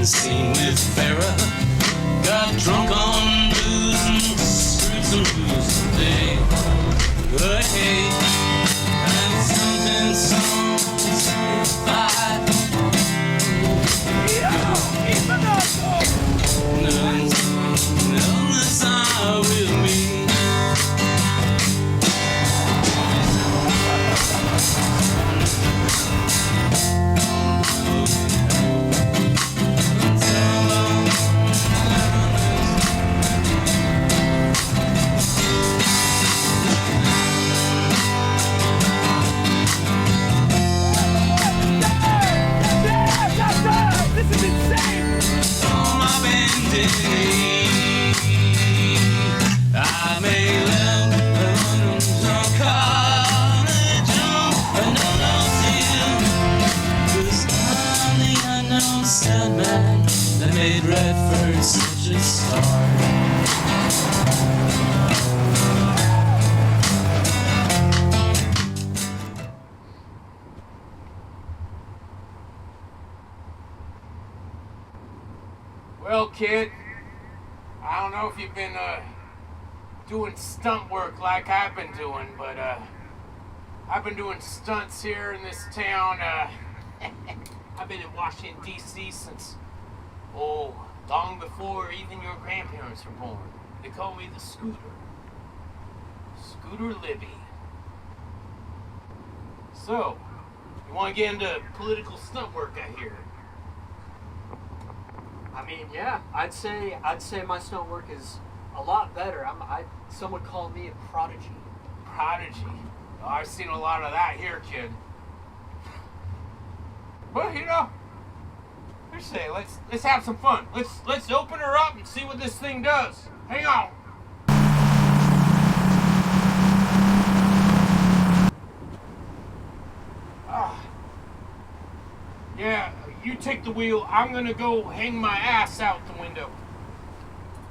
been seen with Farrah. Got drunk on booze and screwed some booze today. But hey, and something songs five. None's are with me. Well, kid, I don't know if you've been doing stunt work like I've been doing, but I've been doing stunts here in this town. I've been in Washington, D.C. since, long before even your grandparents were born. They call me the Scooter. Scooter Libby. So, you want to get into political stunt work, I hear? I mean, yeah, I'd say my stunt work is a lot better. Some would call me a prodigy. Prodigy? Oh, I've seen a lot of that here, kid. But you know, let's say let's have some fun. Let's open her up and see what this thing does. Hang on. Yeah, you take the wheel. I'm gonna go hang my ass out the window.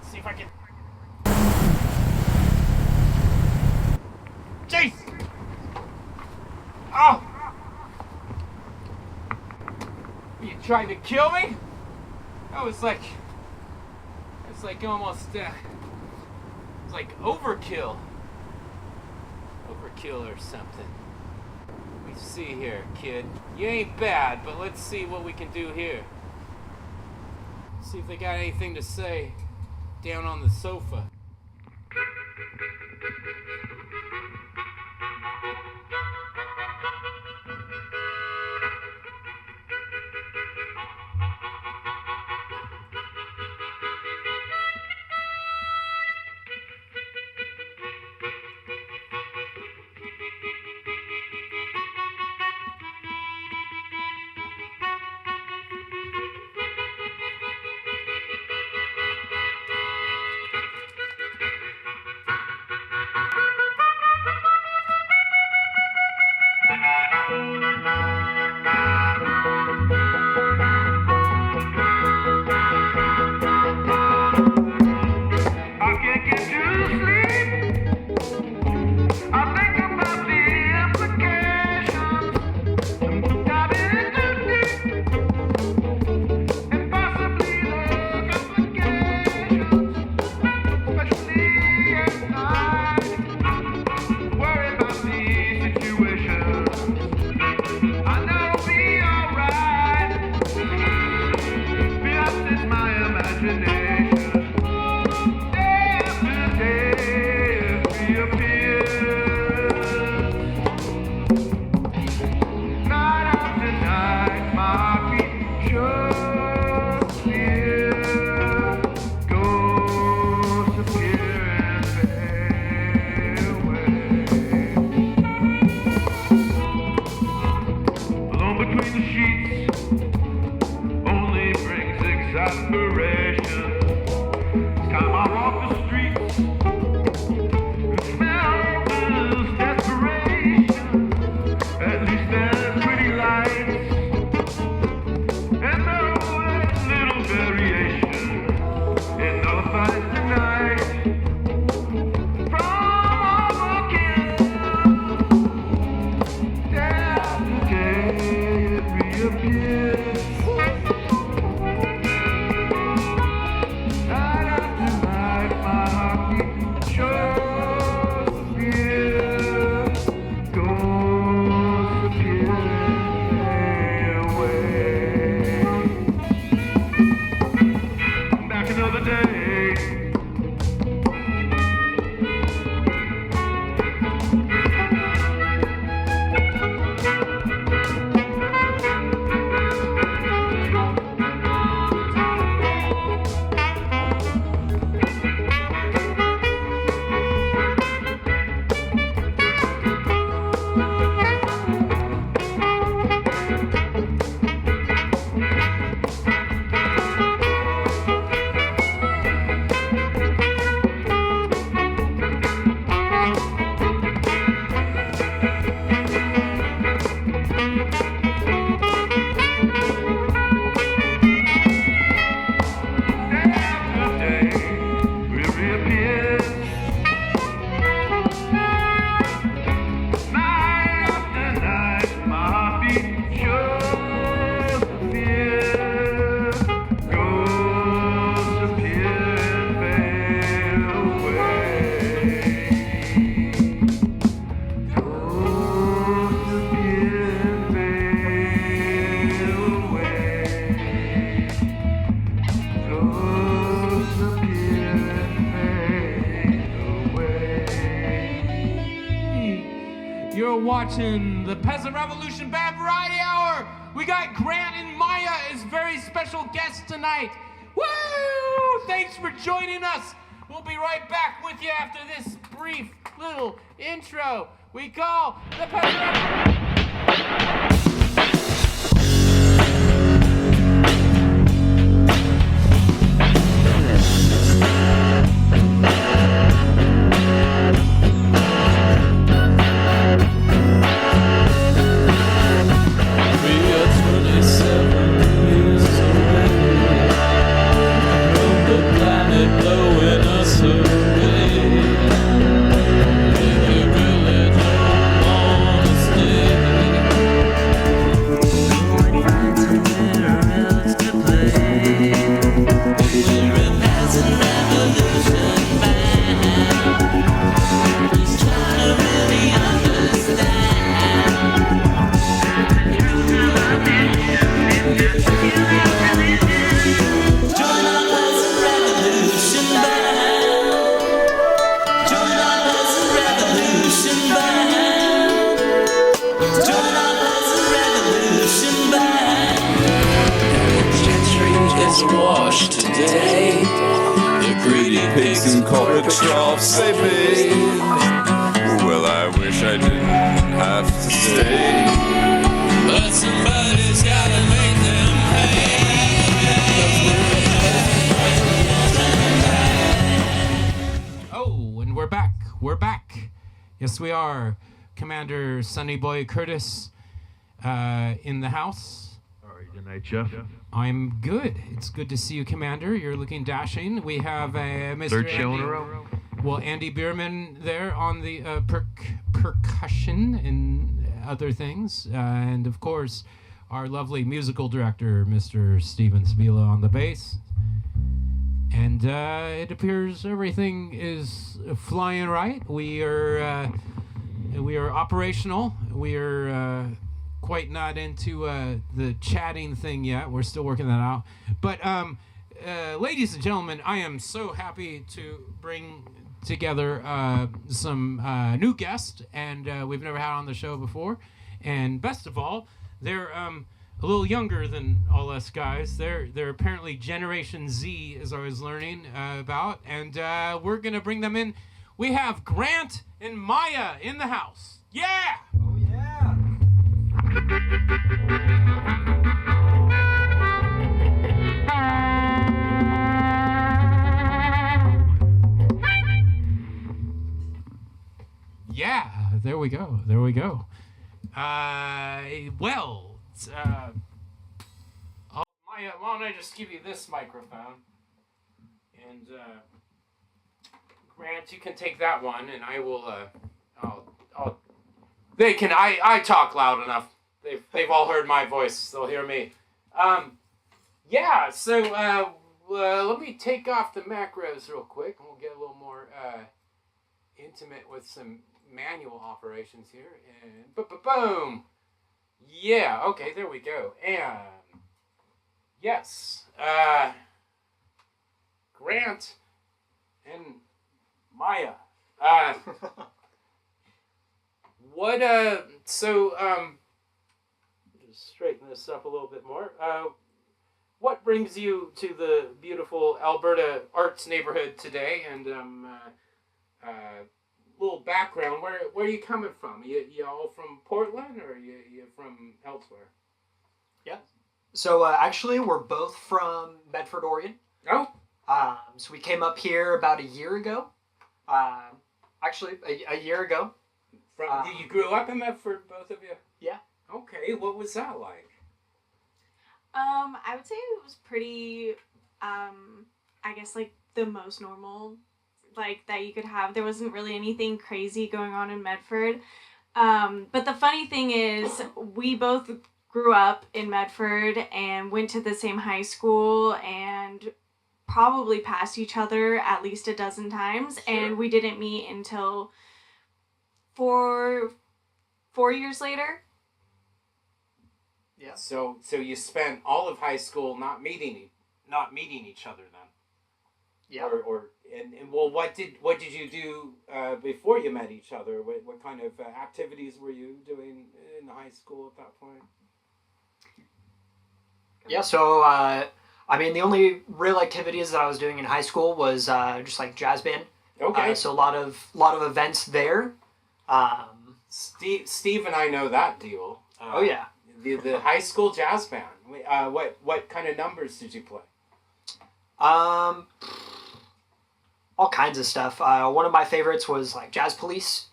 See if I can. Jeez! Oh! You trying to kill me? That was like, it's like almost, it's like overkill. Overkill or something. Let me see here, kid. You ain't bad, but let's see what we can do here. See if they got anything to say down on the sofa. watching the Peasant Revolution Band Variety Hour. We got Grant and Maya as very special guests tonight. Woo! Thanks for joining us. We'll be right back with you after this brief little intro we call the Peasant Revolution. Well, I wish I didn't have to stay. But somebody's gotta make them pay. Oh, and we're back. We're back. Yes, we are. Commander Sonny Boy Curtis in the house. How are you tonight, Jeff? I'm good. It's good to see you, Commander. You're looking dashing. We have Mr. Third show in Andy, a row. well, Andy Bueermann there on the percussion and other things. And, of course, our lovely musical director, Mr. Steven Cebula, on the bass. And it appears everything is flying right. We are operational. We are quite not into the chatting thing yet. We're still working that out. But ladies and gentlemen, I am so happy to bring together some new guests, and we've never had on the show before. And best of all, they're a little younger than all us guys. They're apparently Generation Z, as I was learning about, and we're gonna bring them in. We have Grant and Maya in the house. Yeah! Oh yeah. Yeah, there we go. There we go. Well, Maya, why don't I just give you this microphone? And, Grant, you can take that one, and I will, I talk loud enough. They've all heard my voice. They'll hear me. Yeah, so, let me take off the macros real quick, and we'll get a little more, intimate with some manual operations here, and boom! Yeah, okay, there we go. And, yes, Grant and Maya. Just straighten this up a little bit more. What brings you to the beautiful Alberta arts neighborhood today? And, little background, where are you coming from? You all from Portland, or you from elsewhere? Yeah. So actually, we're both from Medford, Oregon. Oh. So we came up here about a year ago. Actually, a year ago. You grew up in Medford, both of you? Yeah. Okay, what was that like? I would say it was pretty, I guess, like, the most normal, like, that you could have. There wasn't really anything crazy going on in Medford. But the funny thing is, we both grew up in Medford and went to the same high school and probably passed each other at least a dozen times. Sure. And we didn't meet until four years later. Yeah. So you spent all of high school not meeting each other then? Yeah. And well, what did you do before you met each other? What kind of activities were you doing in high school at that point? Yeah, so, the only real activities that I was doing in high school was just like jazz band. Okay. So a lot of events there. Steve and I know that deal. Oh, yeah. The high school jazz band. What kind of numbers did you play? All kinds of stuff. One of my favorites was like Jazz Police.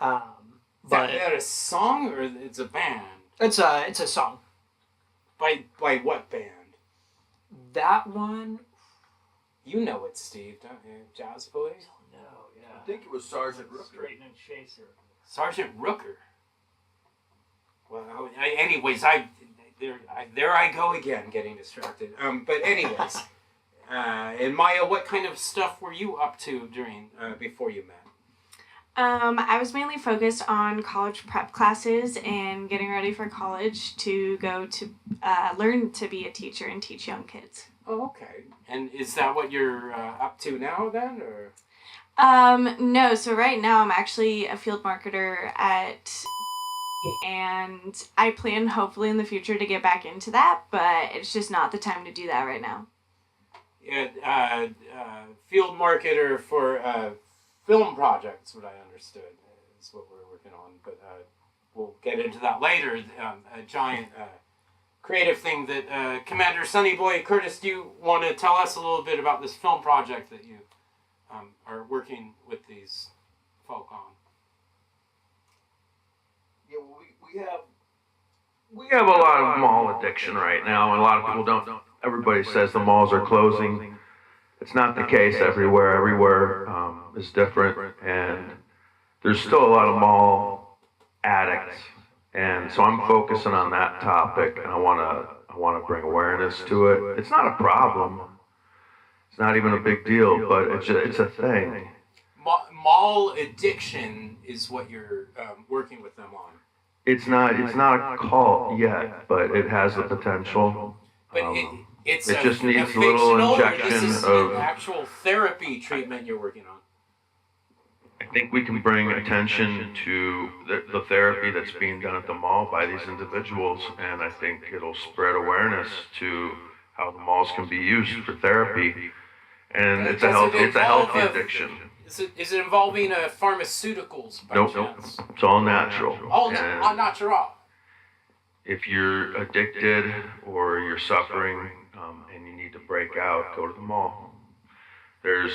Is that a song or it's a band? It's a song. By what band? That one. You know it, Steve, don't you? Jazz Police? No, yeah. I think it was Sergeant Rooker. Straighten and Chaser. Sergeant Rooker. Well, anyways, there I go again, getting distracted. But anyways, and Maya, what kind of stuff were you up to during before you met? I was mainly focused on college prep classes and getting ready for college to go to learn to be a teacher and teach young kids. Oh, okay. And is that what you're up to now then, or? No. So right now I'm actually a field marketer at, and I plan hopefully in the future to get back into that, but it's just not the time to do that right now. Yeah, field marketer for film projects, what I understood is what we're working on, but we'll get into that later. A giant creative thing that Commander Sonny Boy Curtis, do you want to tell us a little bit about this film project that you are working with these folk on? Yeah, well, we have a lot of mall addiction right now, and a lot of people don't. Everybody says the malls are closing. It's not the case everywhere. Everywhere is different, and there's still a lot of mall addicts. And so I'm focusing on that topic, and I want to bring awareness to it. It's not a problem. It's not even a big deal, but it's a thing. Mall addiction is what you're working with them on. It's not a cult yet, but it has the potential. But it just needs a little injection this is of an actual therapy treatment you're working on. I think we can bring attention to the therapy that's being done at the mall by these individuals, and I think it'll spread awareness to how the malls can be used for therapy. And it's a healthy addiction. Is it involving pharmaceuticals by Nope. chance? It's all natural. All And natural. if you're addicted or you're suffering and you need to break out, go to the mall. There's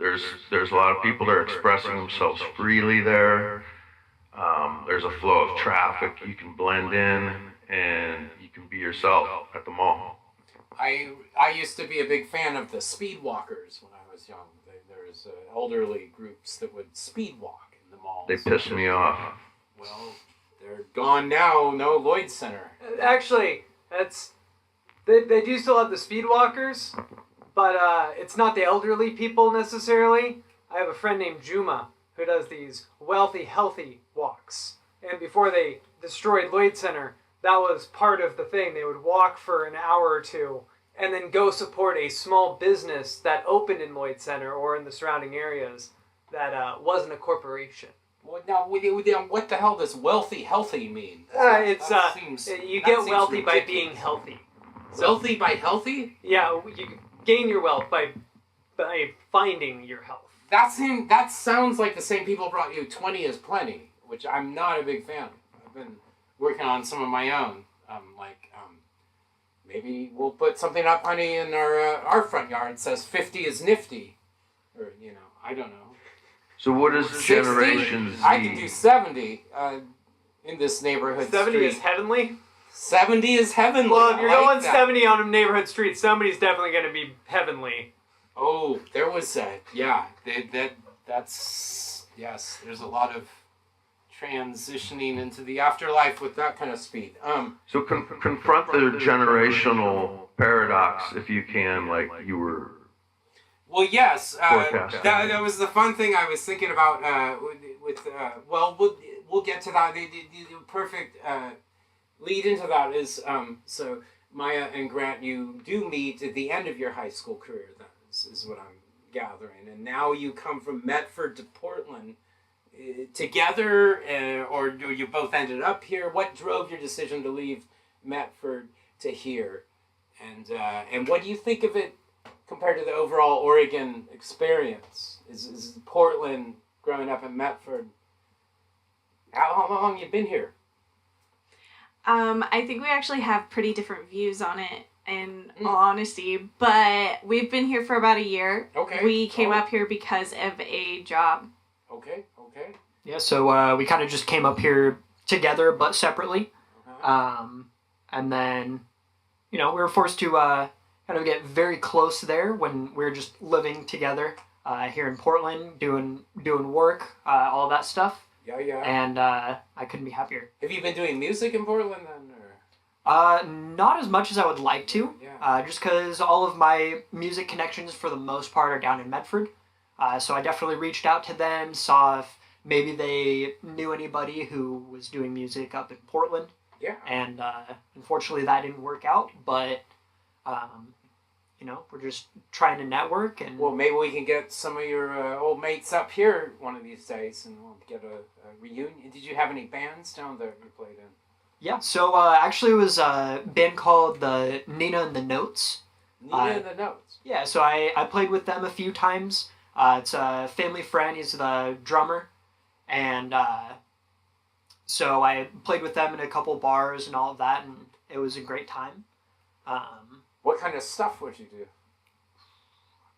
a lot of people that are expressing themselves freely there. There's a flow of traffic. You can blend in and you can be yourself at the mall. I used to be a big fan of the speed walkers when I was young. There's elderly groups that would speed walk in the malls. They piss me off. Well, they're gone now. No Lloyd Center. Actually, they do still have the speed walkers, but it's not the elderly people necessarily. I have a friend named Jemila who does these wealthy, healthy walks. And before they destroyed Lloyd Center, that was part of the thing. They would walk for an hour or two and then go support a small business that opened in Lloyd Center or in the surrounding areas that wasn't a corporation. Well, now, what the hell does wealthy, healthy mean? You get wealthy by being healthy. Wealthy by healthy? Yeah, you gain your wealth by finding your health. That sounds like the same people brought you 20 is Plenty, which I'm not a big fan of. I've been working on some of my own. Maybe we'll put something up, honey, in our front yard. It says 50 is nifty. Or, I don't know. So what is 60? Generation Z? I can do 70 in this neighborhood 70 street. is heavenly? 70 is heavenly. Well, if you're going that. 70 on a neighborhood street, somebody's definitely going to be heavenly. Oh, there was that. Yeah, that's yes. There's a lot of transitioning into the afterlife with that kind of speed. So confront the generational paradox if you can, like you were. Well, yes. Forecasting. That was the fun thing I was thinking about. We'll get to that. The perfect lead into that is so Maya and Grant, you do meet at the end of your high school career then. is what I'm gathering. And now you come from Medford to Portland together, or you both ended up here. What drove your decision to leave Medford to here? And what do you think of it compared to the overall Oregon experience? Is Portland, growing up in Medford, how long you been here? I think we actually have pretty different views on it, in all honesty, but we've been here for about a year. Okay. We came up here because of a job. Okay. Yeah, so we kind of just came up here together but separately. And then, we were forced to kind of get very close there when we were just living together here in Portland, doing work, all that stuff. Yeah. And I couldn't be happier. Have you been doing music in Portland then? Not as much as I would like to. Yeah. Just because all of my music connections for the most part are down in Medford. So I definitely reached out to them, saw if maybe they knew anybody who was doing music up in Portland. Yeah. And unfortunately that didn't work out, but we're just trying to network. And Well, maybe we can get some of your old mates up here one of these days, and we'll get a reunion. Did you have any bands down there you played in? Yeah, so actually it was a band called the Nina and the Notes. Nina and the Notes. Yeah, so I played with them a few times. It's a family friend, he's the drummer. And so I played with them in a couple bars and all of that, and it was a great time. What kind of stuff would you do?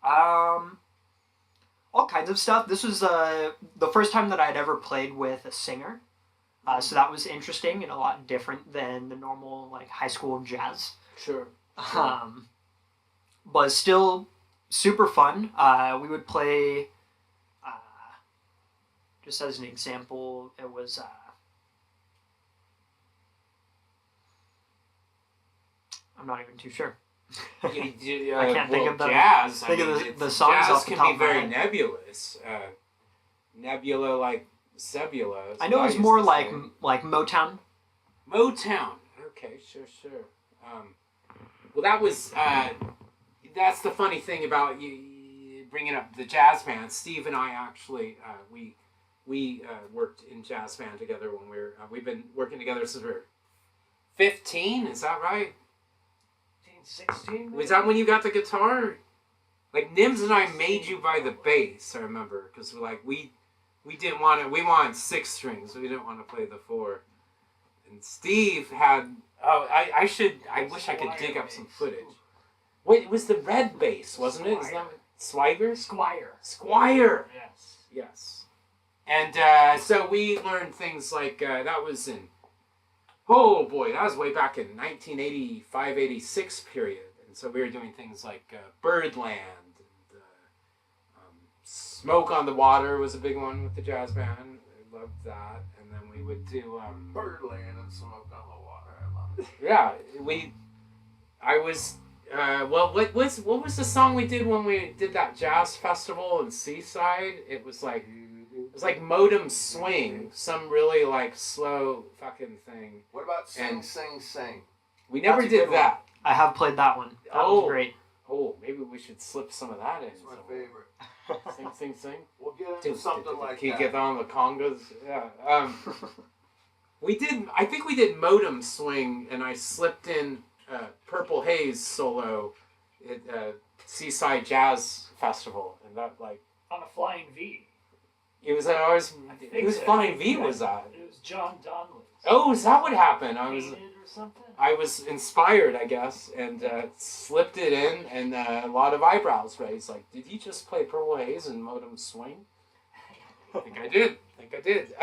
All kinds of stuff. This was the first time that I'd ever played with a singer. So that was interesting and a lot different than the normal high school jazz. Sure. But still super fun. We would play, just as an example, it was I'm not even too sure. I can't think of the jazz. the songs jazz off the can top be of my very head. nebulous. Nebula like Cebula. is I know what it was used more to like say. Motown. Motown. Okay, sure. Well, that was. That's the funny thing about you bringing up the jazz band. Steve and I actually we worked in jazz band together when we've been working together since we were 15. Is that right? 16? Was that when you got the guitar? Nims and I made you buy the bass. I remember because we didn't want it. We wanted 6 strings. We didn't want to play the 4. And Steve had. Oh, I wish I could dig up some footage. Wait, it was the red bass, wasn't it? Is that Swiger? Squire. Yes. And so we learned things like that was in. Oh boy, that was way back in 1985, 86 period. And so we were doing things like Birdland. And, Smoke on the Water was a big one with the jazz band. I loved that. And then we would do... Birdland and Smoke on the Water. I love it. Yeah, I was... what was the song we did when we did that jazz festival in Seaside? It was like Modem Swing, some really slow fucking thing. What about Sing, And- Sing, Sing? We never That's a did good that. I have played that one. That was great. Oh, maybe we should slip some of that in. It's my favorite. Sing. We'll get into something like Can you that. get on the congas? Yeah. I think we did Modem Swing, and I slipped in Purple Haze solo at Seaside Jazz Festival, and that On a Flying V. it was ours. think Whose so. Flying V was that? It was John Donnelly's. Oh, is that what happened? Painted or something? I was inspired, I guess, and slipped it in, and a lot of eyebrows raised. Did he just play Purple Haze and Modem Swing? I think I did.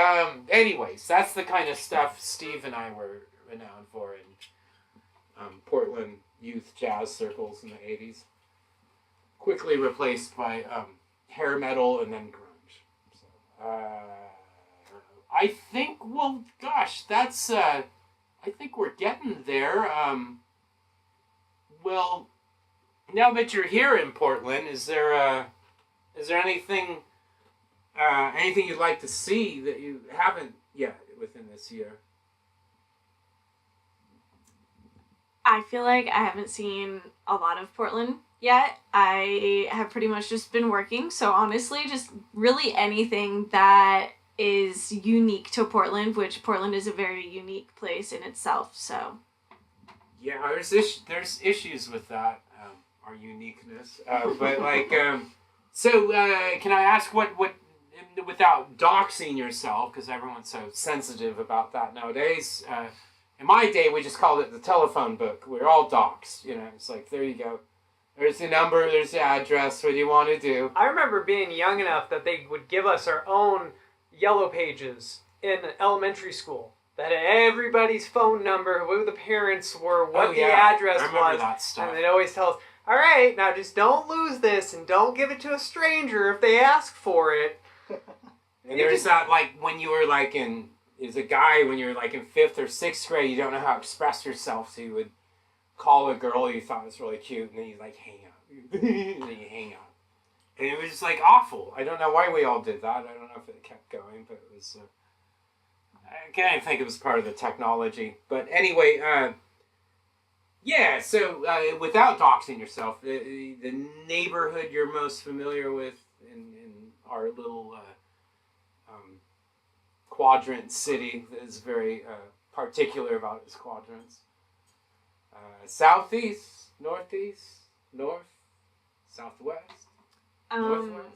Anyways, that's the kind of stuff Steve and I were renowned for in Portland youth jazz circles in the 80s. Quickly replaced by hair metal and then grunge. So, I think, well, gosh, that's... I think we're getting there. Well, now that you're here in Portland, is there anything you'd like to see that you haven't yet within this year? I feel like I haven't seen a lot of Portland yet. I have pretty much just been working. So honestly, just really anything that is unique to Portland, which Portland is a very unique place in itself. So Yeah, there's issues with that, our uniqueness. But like, can I ask what without doxing yourself, because everyone's so sensitive about that nowadays. In my day, we just called it the telephone book. We're all doxed, you know. It's like, there you go. There's the number, there's the address, what do you want to do? I remember being young enough that they would give us our own yellow pages in elementary school that had everybody's phone number, who the parents were, what the address I remember was. that stuff. And they'd always tell us, all right, now just don't lose this and don't give it to a stranger if they ask for it. And there's that, like, when you were like as a guy, when you were like in 5th or 6th grade, you don't know how to express yourself, so you would call a girl you thought was really cute, and then you like hang up. And then you hang up. And it was just like awful. I don't know why we all did that. I don't know if it kept going, but it was, I can't think it was part of the technology. But anyway, yeah, so without doxing yourself, the neighborhood you're most familiar with in our little quadrant city is very particular about its quadrants. Southeast, northeast, north, southwest, northwest.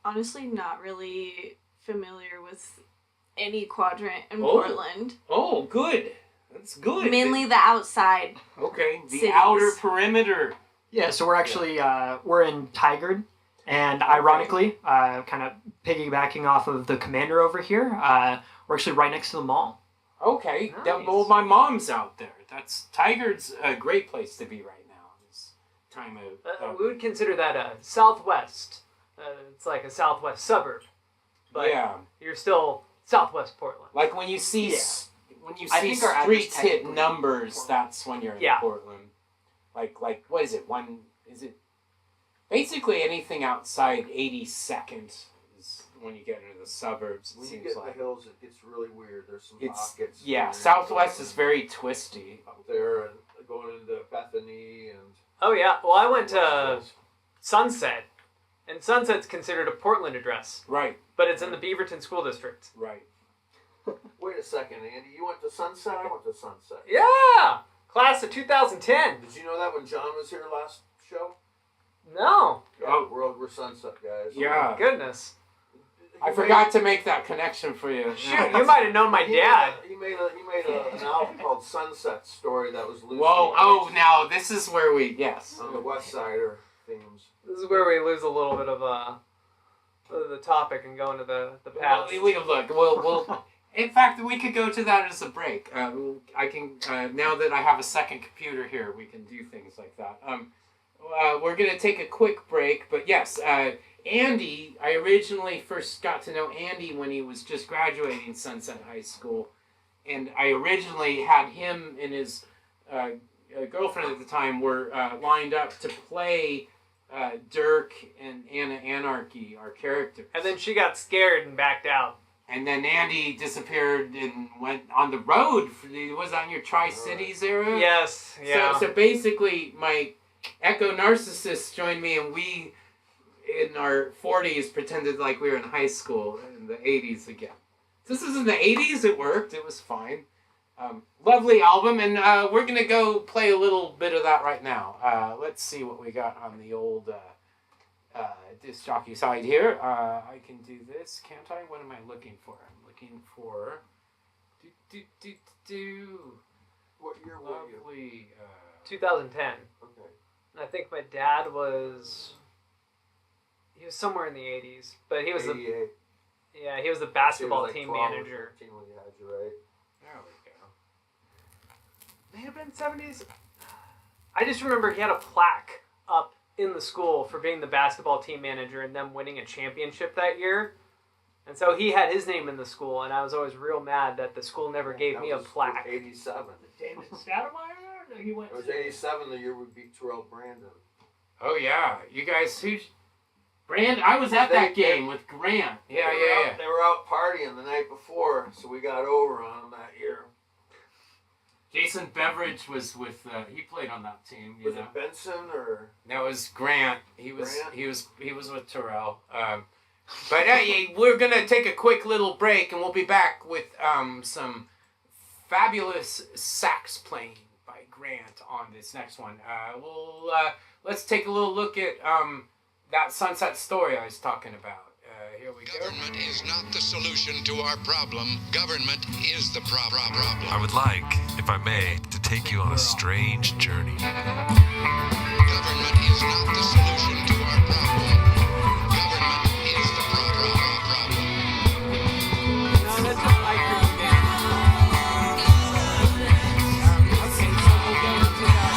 Honestly, not really familiar with any quadrant in Portland. Oh, good. That's good. Mainly the outside. Okay, the cities. outer perimeter. Yeah, so we're actually we're in Tigard, and ironically, kind of piggybacking off of the commander over here, we're actually right next to the mall. Okay, Nice. well, my mom's out there. Tigard's a great place to be right now. This time of We would consider that a southwest. It's like a southwest suburb. But yeah, you're still southwest Portland. like when you see I think our address street hit technically numbers, Portland. that's when you're in Yeah. Portland. Like what is it? Basically anything outside 82nd is when you get into the suburbs. It When you seems get in like the hills, it gets really weird. There's some it's pockets. yeah. and Southwest is very twisty. up there and going into Bethany and. Oh, yeah. Well, I went to Sunset. And Sunset's considered a Portland address. Right, But it's in the Beaverton School District. right. Wait a second, Andy. You went to Sunset. I went to Sunset. Yeah! Class of 2010. Did you know that when John was here last show? No. Yeah, Oh. we're Sunset guys. Yeah. Goodness. I forgot to make that connection for you. Shoot, you might have known my dad. He made an album called Sunset Story that was loosely Whoa! Oh, based now this is where we yes. on the West Sider themes. This is where we lose a little bit of the topic and go into the past. We'll in fact, we could go to that as a break. I can now that I have a second computer here, we can do things like that. We're gonna take a quick break, but yes, Andy. I originally first got to know Andy when he was just graduating Sunset High School, and I originally had him and his girlfriend at the time were lined up to play Dirk and Anna Anarchy, our characters. And then she got scared and backed out. And then Andy disappeared and went on the road. Was that in your Tri-Cities era? Yes, yeah. So basically, my Echo Narcissist joined me, and we, in our 40s, pretended like we were in high school in the 80s again. So this is in the 80s. It worked. It was fine. Lovely album, and we're going to go play a little bit of that right now. Let's see what we got on the old disc jockey side here. I can do this, can't I? What am I looking for? I'm looking for... What year were you? Lovely... 2010. Okay. And I think my dad was... He was somewhere in the 80s. But he was 88. he was the basketball He was like team 12 or manager. 13 when he had you, right? There we go. May have been 70s. I just remember he had a plaque up in the school for being the basketball team manager and them winning a championship that year. And so he had his name in the school, and I was always real mad that the school never gave That me a was plaque. 87. David Stoudemire? No, he went. It was 87 the year we beat Terrell Brandon. Oh, yeah. You guys... Brand, I was at that game with Grant. Yeah. They were out partying the night before, so we got over on them that year. Jason Beveridge was with. He played on that team. You Was know. it Benson or? That was Grant. He was with Terrell. But we're gonna take a quick little break, and we'll be back with some fabulous sax playing by Grant on this next one. Let's take a little look at that Sunset Story I was talking about. Here we go. Government is not the solution to our problem. Government is the problem. I would like, if I may, to take you on a strange journey. Government is not the solution to our problem. Government is the problem. No, that's not like your game. Okay, so we'll go into that.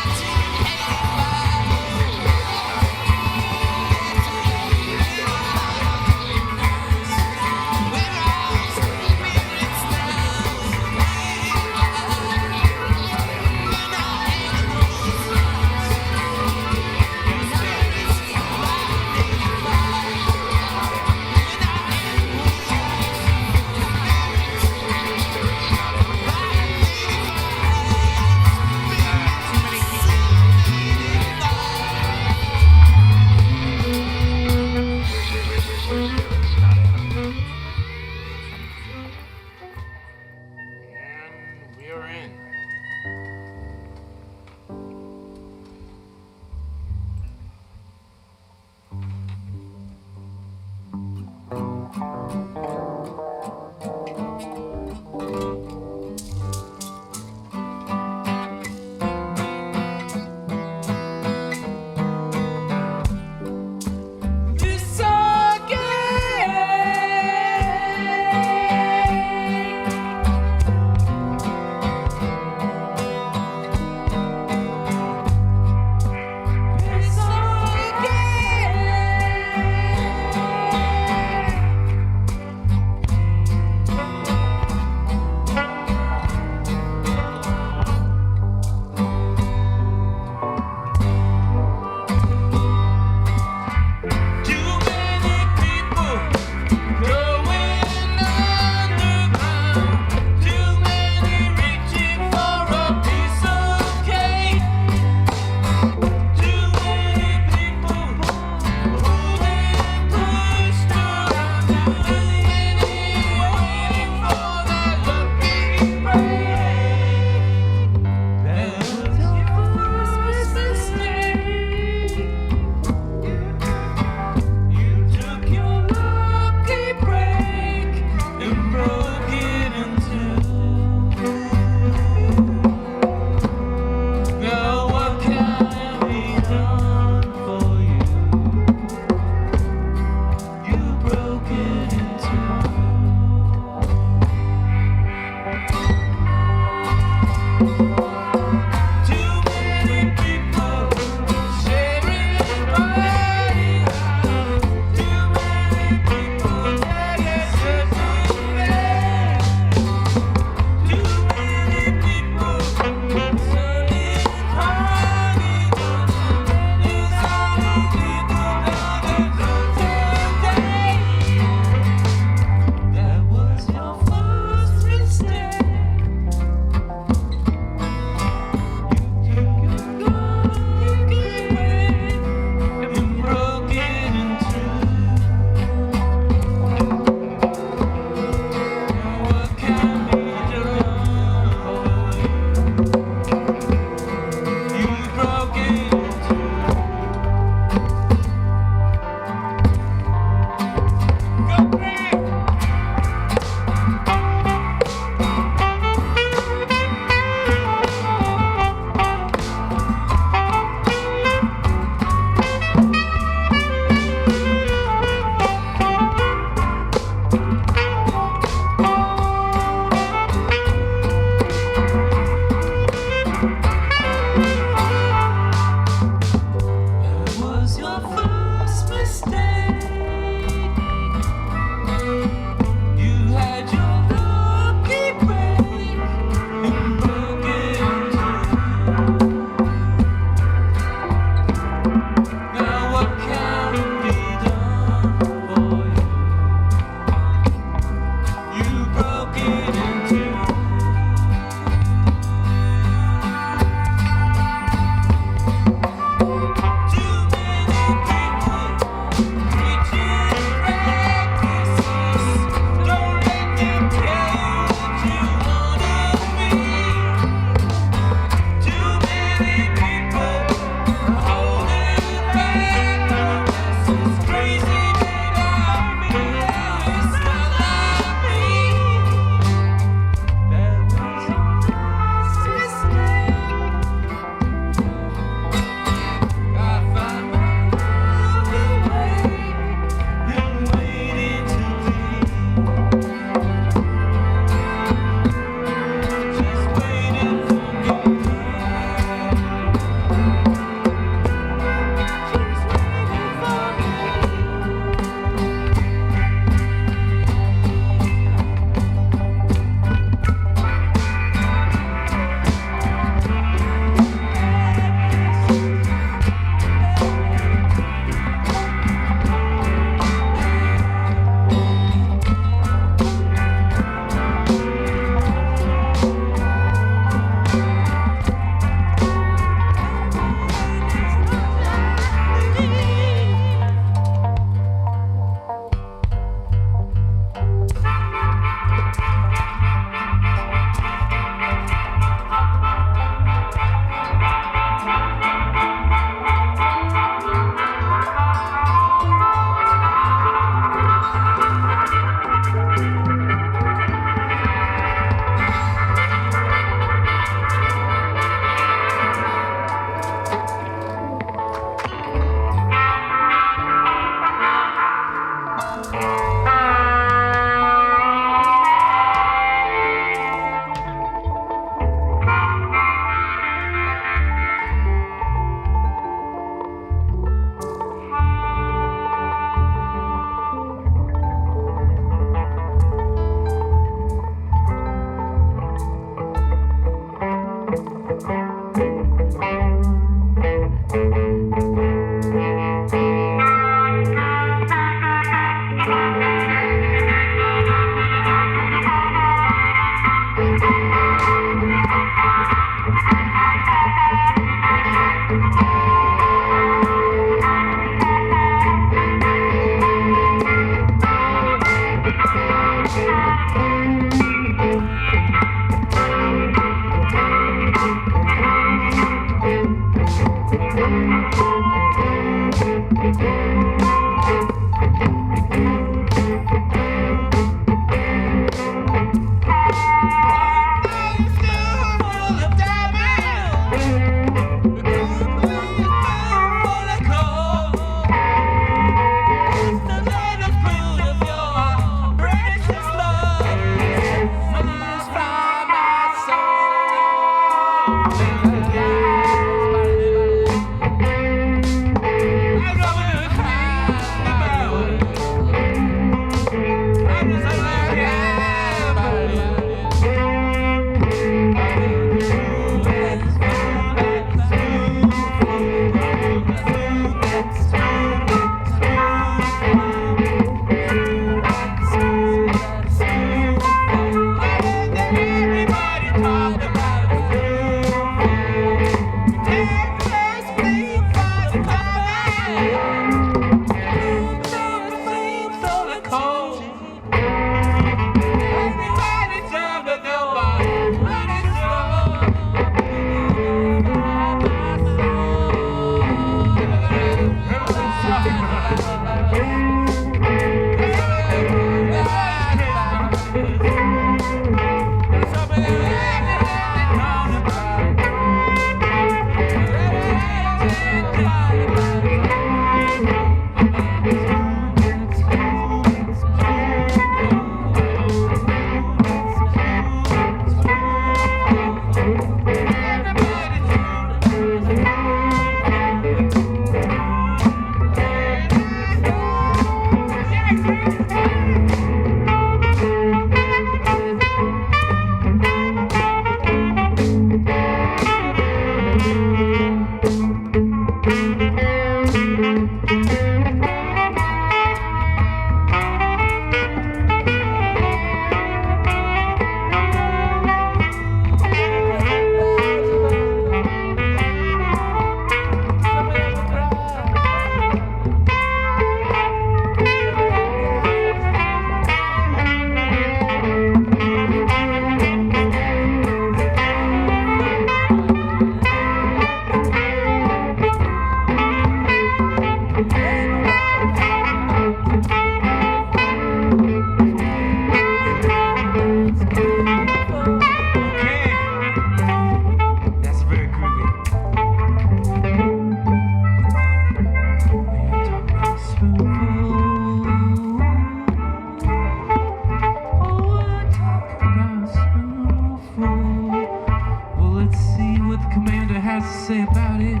say about it.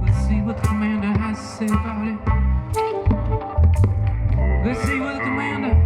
Let's see what the commander has to say about it. Let's see what the commander.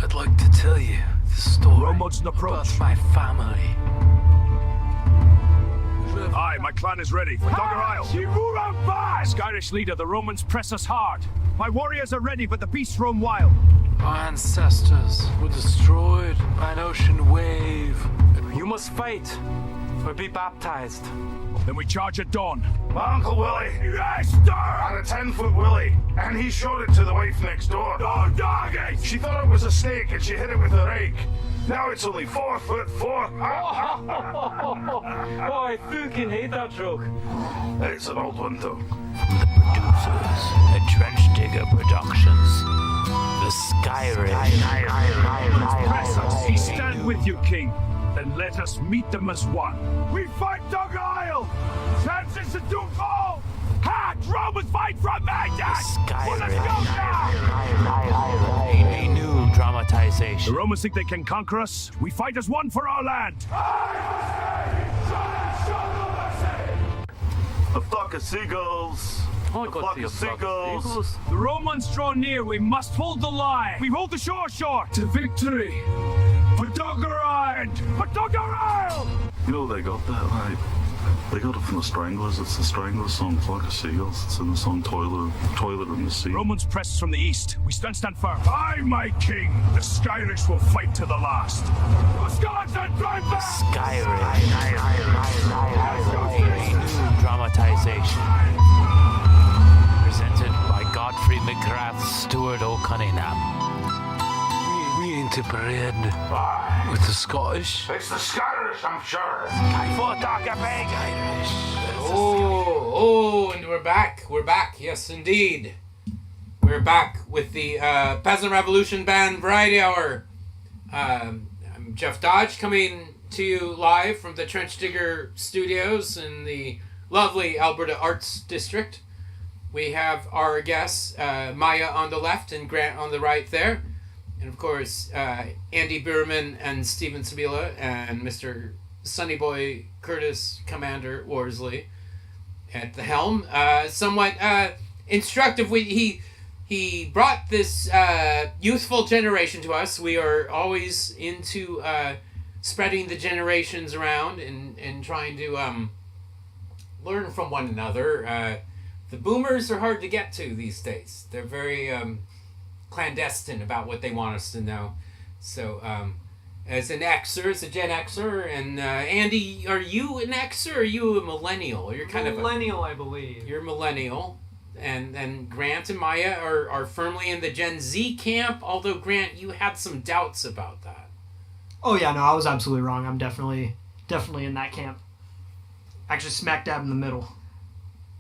I'd like to tell you the story about my family. Aye, my clan is ready for Dogger Isle. Skyrish leader, the Romans press us hard. My warriors are ready, but the beasts roam wild. Our ancestors were destroyed by an ocean wave. You must fight or be baptized. Then we charge at dawn. My Uncle Willie. Yes, sir! Had a 10-foot Willie, and he showed it to the wife next door. Oh, doggy! She thought it was a snake, and she hit it with a rake. Now it's only 4 foot 4. Oh, I fucking hate that joke. It's an old one, though. From the producers at Trench Digger Productions, the Skyrish. Press us. We stand with you, King. Then let us meet them as one. We fight Dogger Isle! Chances to do all! Hart! Romans fight from madness! Skyrish. A new dramatization. The Romans think they can conquer us. We fight as one for our land. A flock of seagulls. Oh, a flock of seagulls. The Romans draw near. We must hold the line. We hold the shore short. To victory. For Dogger Isle! For Dogger Isle! You know they got that, right? They got it from the Stranglers. It's the Stranglers song, Flock of Seagulls. It's in the song Toilet in the Sea. Romans press from the east. We stand firm. Aye, my king. The Skyrish will fight to the last. Wisconsin, drive back! Skyrish. A new dramatization. Presented by Godfrey McGrath, Stuart O'Cunningham. We ain't to parade with the Scottish. It's the Skyrish, I'm sure. For Dogger Big Irish. Oh, and we're back. We're back. Yes, indeed. We're back with the Peasant Revolution Band Variety Hour. I'm Jeff Dodge coming to you live from the Trench Digger Studios in the lovely Alberta Arts District. We have our guests, Maya on the left and Grant on the right there. And of course, Andy Bueermann and Stephen Cebula and Mr. Sonny Boy Curtis Commander Worsley at the helm. Somewhat instructive. He brought this youthful generation to us. We are always into spreading the generations around and trying to learn from one another. The boomers are hard to get to these days. They're very clandestine about what they want us to know. So, as an Xer, as a Gen Xer, and Andy, are you an Xer or are you a millennial? You're kind millennial, I believe. You're millennial. and Grant and Maya are firmly in the Gen Z camp, although Grant, you had some doubts about that. Oh yeah, no, I was absolutely wrong. I'm definitely in that camp. Actually, smack dab in the middle.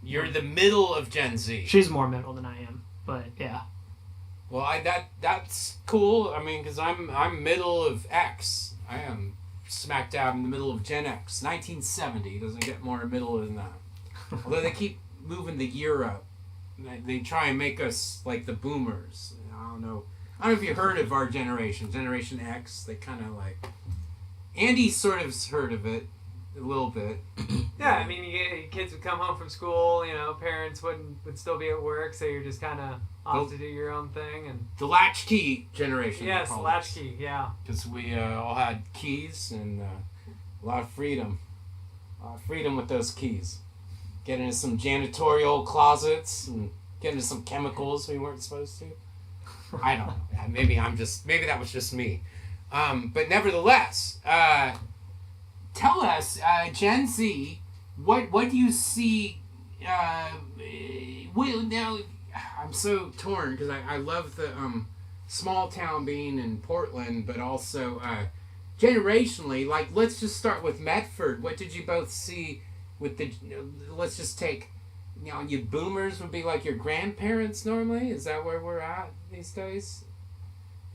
You're the middle of Gen Z. She's more middle than I am, but yeah. Well, that's cool. I mean, because I'm middle of X. I am smack dab in the middle of Gen X. 1970 doesn't get more middle than that. Although they keep moving the year up. They try and make us like the boomers. I don't know if you heard of our generation, Generation X. They kind of like... Andy sort of's heard of it a little bit. Yeah, I mean, kids would come home from school, parents would still be at work, so you're just kind of off to do your own thing. And the latchkey generation. Yes, latchkey, yeah. Because we all had keys and a lot of freedom. A lot of freedom with those keys. Get into some janitorial closets and get into some chemicals we weren't supposed to. I don't know. Maybe that was just me. But nevertheless, tell us, Gen Z, what do you see? Now, I'm so torn because I love the small town being in Portland, but also generationally. Like, let's just start with Medford. What did you both see with the? Let's just take. You boomers would be like your grandparents normally. Is that where we're at these days?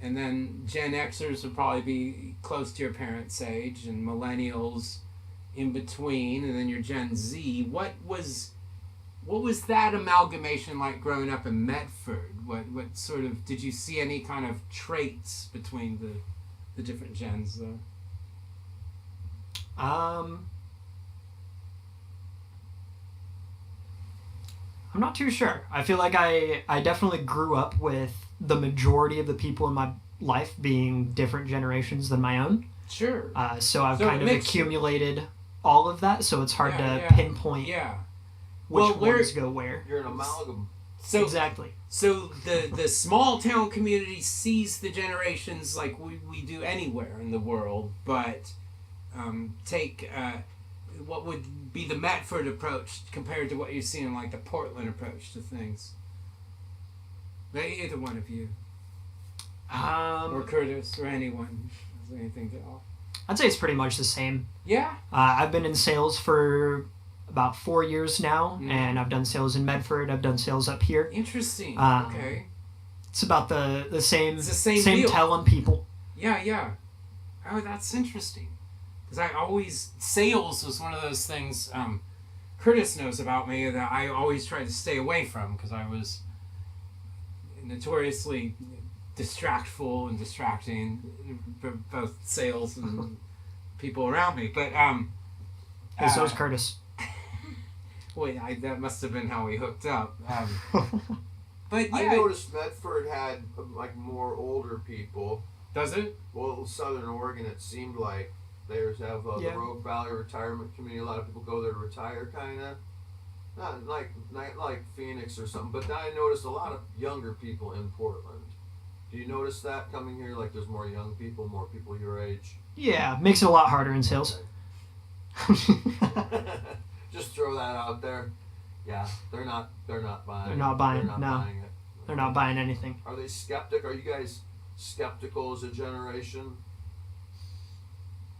And then Gen Xers would probably be close to your parents' age, and millennials in between, and then your Gen Z. What was that amalgamation like growing up in Medford? What sort of, did you see any kind of traits between the different gens though? I'm not too sure. I feel like I definitely grew up with the majority of the people in my life being different generations than my own. Sure. So I've kind of accumulated all of that, so it's hard to pinpoint which ones go where. You're an amalgam. So, exactly. So the small town community sees the generations like we do anywhere in the world, but take what would be the Medford approach compared to what you see in like the Portland approach to things. Either one of you. Or Curtis, or anyone. Is there anything to offer? I'd say it's pretty much the same. Yeah. I've been in sales for about 4 years now, and I've done sales in Medford. I've done sales up here. Interesting. Okay. It's about the same. It's the same deal. Telling people. Yeah. Oh, that's interesting. Because sales was one of those things Curtis knows about me that I always tried to stay away from because I was notoriously distractful and distracting, both sales and people around me. But so is Curtis. Wait, that must have been how we hooked up. But yeah, I noticed Medford had like more older people. Does it? Well, Southern Oregon, it seemed like they have the Rogue Valley retirement community. A lot of people go there to retire, kind of. Not like Phoenix or something, but then I noticed a lot of younger people in Portland. Do you notice that coming here? Like there's more young people, more people your age? Yeah, makes it a lot harder in sales. Just throw that out there. Yeah, they're not buying. They're not buying. They're not buying it. They're not buying anything. Are they skeptic? Are you guys skeptical as a generation?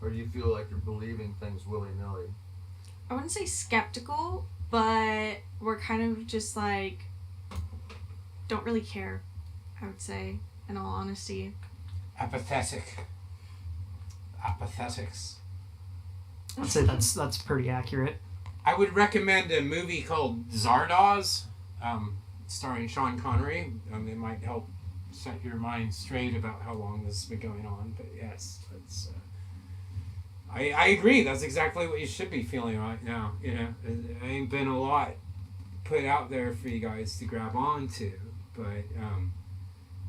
Or do you feel like you're believing things willy-nilly? I wouldn't say skeptical, but we're kind of just like, don't really care, I would say, in all honesty. Apathetic. Apathetics. I'd say that's pretty accurate. I would recommend a movie called Zardoz, starring Sean Connery. It might help set your mind straight about how long this has been going on. But yes, it's. I agree. That's exactly what you should be feeling right now. There ain't been a lot put out there for you guys to grab onto, but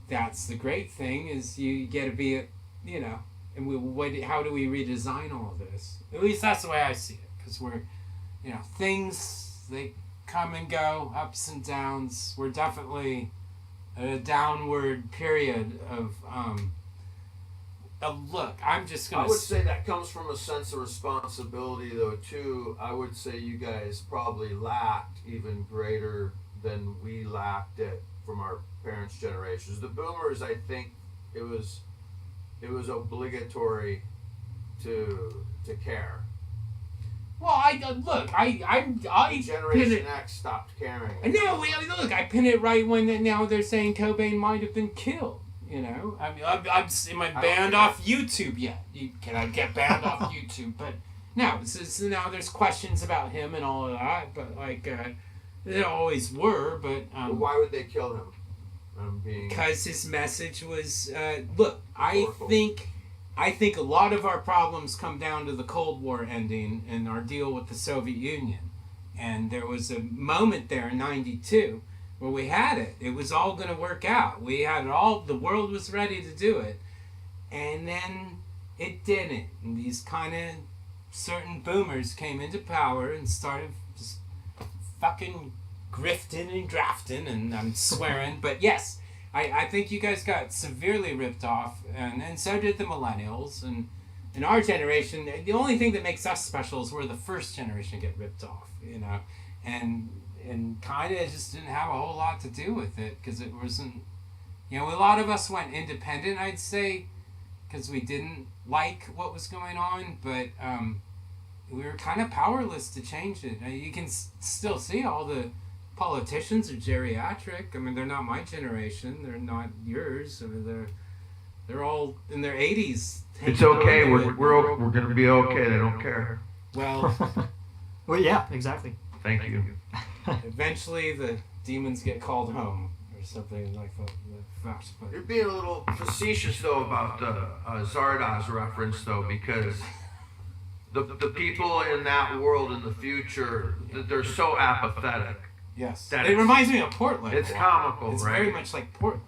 that's the great thing is you get to be and how do we redesign all of this? At least that's the way I see it, because we're, things, they come and go, ups and downs. We're definitely at a downward period of look, I'm just going to... I would say that comes from a sense of responsibility, though, too. I would say you guys probably lacked even greater than we lacked it from our parents' generations. The boomers, I think, it was obligatory to care. Well, I Generation X stopped caring. No, look, I pin it right when now they're saying Cobain might have been killed. You know, I mean, am I banned off YouTube yet? Can I get banned off YouTube? But no, so now there's questions about him and all of that. But like, there always were. But why would they kill him? Because his message was, look, I think a lot of our problems come down to the Cold War ending and our deal with the Soviet Union. And there was a moment there in '92 where we had it. It was all going to work out. We had it all. The world was ready to do it. And then it didn't. And these kind of certain boomers came into power and started just fucking grifting and drafting, and I'm swearing, but yes, I think you guys got severely ripped off, and so did the millennials, and in our generation, the only thing that makes us special is we're the first generation to get ripped off, you know, and kind of just didn't have a whole lot to do with it, because it wasn't, you know, a lot of us went independent, I'd say, because we didn't like what was going on, but we were kind of powerless to change it. You can still see all the politicians are geriatric. I mean, they're not my generation. They're not yours. I mean, they're all in their 80s. It's okay. We're gonna be okay. They don't care. Well, well, yeah, exactly. Thank you. Eventually, the demons get called home or something like that. But You're being a little facetious though about the Zardoz reference though, because the people in that world in the future, they're so apathetic. Yes. It reminds me of Portland. It's comical, it's right? Very much like Portland.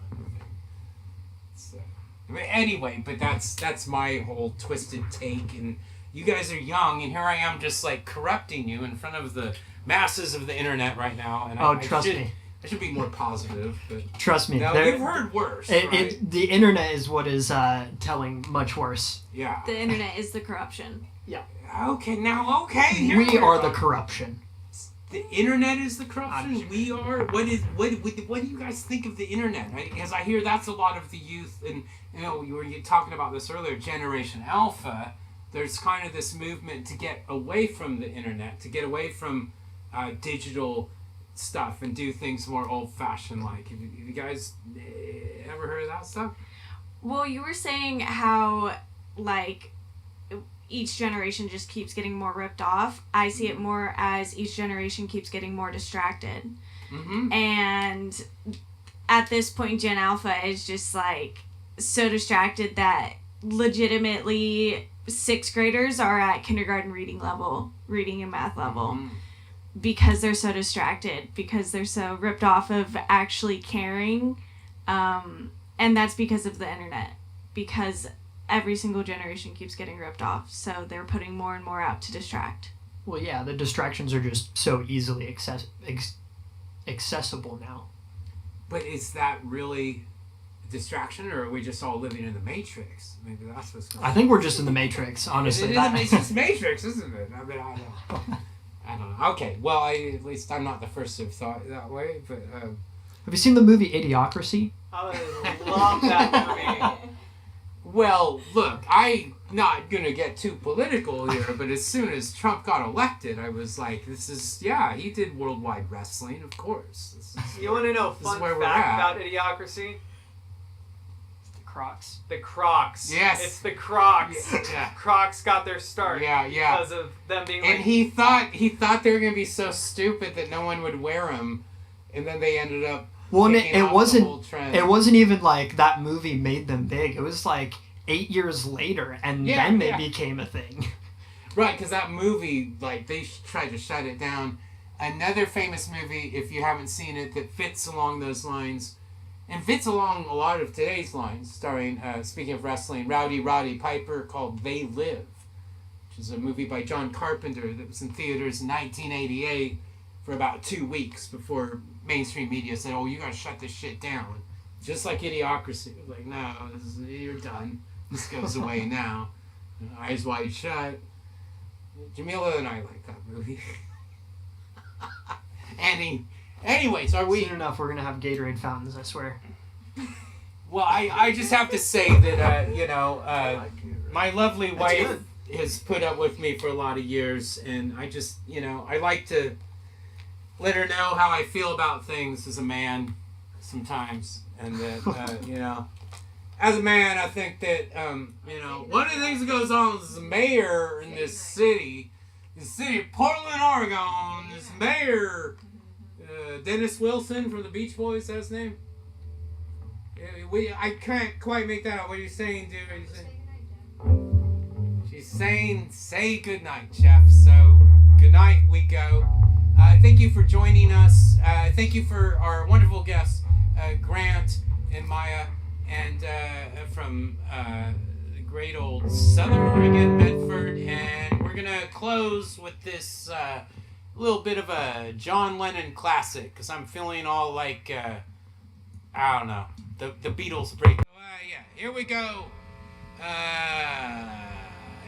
Anyway, but that's my whole twisted take, and you guys are young, and here I am just like corrupting you in front of the masses of the internet right now. And trust me. I should be more positive. But trust me. Now, we've heard worse. Right? The internet is what is telling much worse. Yeah. The internet is the corruption. Yeah. Okay, we are the corruption. The internet is the corruption. We are. What do you guys think of the internet? Because I hear that's a lot of the youth, and you know, you were talking about this earlier. Generation Alpha. There's kind of this movement to get away from the internet, to get away from digital stuff, and do things more old-fashioned. Like, have you guys ever heard of that stuff? Well, you were saying how like each generation just keeps getting more ripped off. I see it more as each generation keeps getting more distracted. Mm-hmm. And at this point, Gen Alpha is just like so distracted that legitimately 6th graders are at kindergarten reading and math level. Mm-hmm. Because they're so distracted, because they're so ripped off of actually caring. And that's because of the internet. Because every single generation keeps getting ripped off, so they're putting more and more out to distract. Well, yeah, the distractions are just so easily accessible now. But is that really a distraction, or are we just all living in the Matrix? Maybe that's what's going on. I think we're just in the Matrix, honestly. It's Matrix, isn't it? I mean, I don't know. Okay, well, at least I'm not the first to have thought that way, but... Have you seen the movie Idiocracy? I love that movie. Well, look, I'm not going to get too political here, but as soon as Trump got elected, I was like, he did worldwide wrestling, of course. You want to know a fun fact about Idiocracy? The Crocs. The Crocs. Yes. It's the Crocs. Yeah. Crocs got their start. Yeah. Because of them being And he thought they were going to be so stupid that no one would wear them, and then they ended up... Well, it wasn't even like that movie made them big. It was like 8 years later, and then they became a thing. Right, because that movie, like, they tried to shut it down. Another famous movie, if you haven't seen it, that fits along those lines, and fits along a lot of today's lines, starring, speaking of wrestling, Rowdy Roddy Piper, called They Live, which is a movie by John Carpenter that was in theaters in 1988 for about 2 weeks before mainstream media said, "Oh, you gotta shut this shit down." Just like Idiocracy. Like, no, you're done. This goes away now. Eyes Wide Shut. Jemila and I like that movie. Anyways, are we... Soon enough, we're gonna have Gatorade fountains, I swear. Well, I just have to say that, my lovely wife has put up with me for a lot of years, and I just, I like to let her know how I feel about things as a man sometimes. And that, as a man, I think that, one of the things that goes on is the mayor in this city, the city of Portland, Oregon, this mayor, Dennis Wilson from the Beach Boys, that's his name? I can't quite make that out. What are you saying, dude? What are you saying? She's saying, say goodnight, Chef. So, goodnight, we go. Thank you for joining us. Thank you for our wonderful guests, Grant and Maya, and from the great old Southern Oregon, Medford. And we're going to close with this little bit of a John Lennon classic, because I'm feeling all like, I don't know, the Beatles break. Yeah, here we go.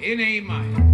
In A minor.